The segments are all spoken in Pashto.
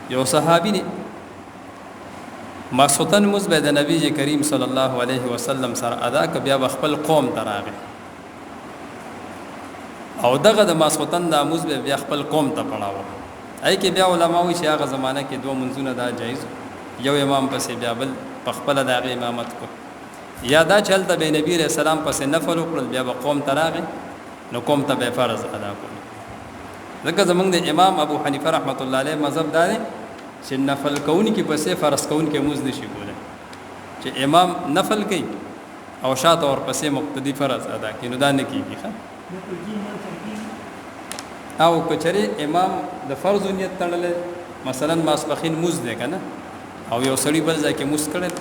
یو صحابي دی ماسوتن مز به د نبی کریم صلی الله علیه وسلم سره ادا ک بیا خپل قوم تراغه او دغه د ماسوتن د مز به بیا خپل قوم ته پڑھاو ای کې بیا علما وی چې هغه زمانہ کې دوه منځونه دا جایز یو امام پسې بیا بل خپل د امامت کو یا دا چلته به نبی رسول الله پسې نفل وکړل بیا قوم تراغه نو قوم ته به فرض ادا کړ لکه زمونږ د امام ابو حنیفه رحمت الله علیه مذهب دا دی چې نفل کون کې پسې فرض کون کې موز نشي کولای چې امام نفل کوي او شاته اور پسې مقتدی فرض ادا کوي نو دا نه کیږي او کچره امام د فرض نیت تړل مثلا ماسپخین موز دی کنه او یو سړی بل ځکه موز کړل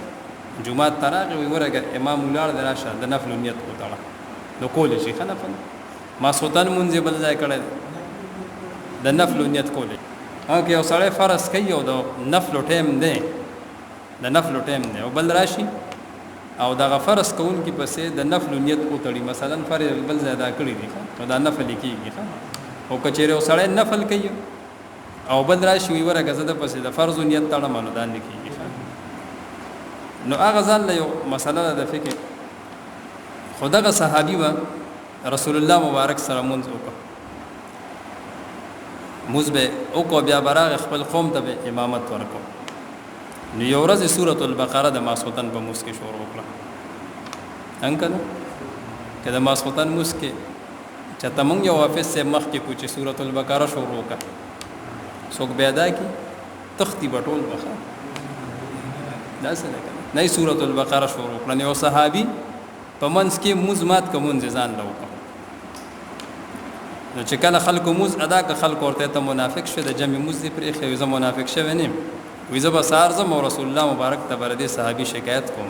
جمعه تراغه وي ورګه امام ولار دراشه د نفل نیت کو تړه نو کول شي خنه ما سلطان مونږ بل ځای کړل د نفل نیت کولې هغه یو سړی فرض کوي او د نفل ټیم دی د نفل ټیم دی او بل راشي او د فرض کون کې پسې د نفل نیت کو تړي مثلا فرض بل ځای دا کړی دی نو دا نفل کیږي او کچېره یو سړی نفل کوي او بل راشي وي ورګه زده پسې د فرض نیت تړه مانو دا نه کیږي نو هغه ځل یو مسله د فقہ خدغه صحابي و رسول الله مبارک سره مونږ وکړو مزبه او کو بیا براغ خپل قوم ته امامت ورکو نو یو ورځ سورۃ البقره د ماسوتن په موس کې شروع وکړه انکل کله ماسوتن موس کې چې تمون یو حافظ سے مخ کې کوچه سورۃ البقره شروع وکړه څوک بیادا کی تختی بټول بخا دا څه ده نه سورۃ البقره شروع کړه نو صحابي په منځ کې مزمات کوم ځان لوکړه نو چې کله خلکو موز ادا ک خلک ورته ته منافق شه د جمع موز پرې خو زه منافق شه ونیم وې زه به سار زم رسول الله مبارک ته بردي صحابي شکایت کوم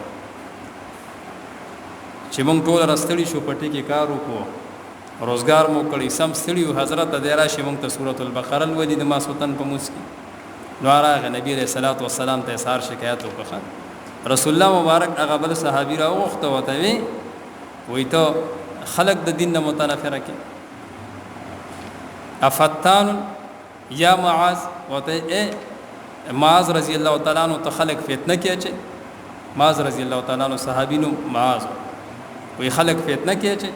چې مونږ ټول راستړي شو پټي کې کار وکړو روزګار مو کړی سم ستړي حضرت د راشي مونږ ته سورۃ البقره ولید ما سلطان په موس کې نو راغه نبی رسول الله والسلام ته سار شکایت وکړه رسول الله مبارک هغه بل صحابي راوغخته وته وی ته خلق د دین نه متنافره کې افتان یا معاذ وته معاذ رضی الله تعالی عنہ ته خلق فتنه کې اچي معاذ رضی الله تعالی عنہ صحابینو معاذ وی خلق فتنه کې اچي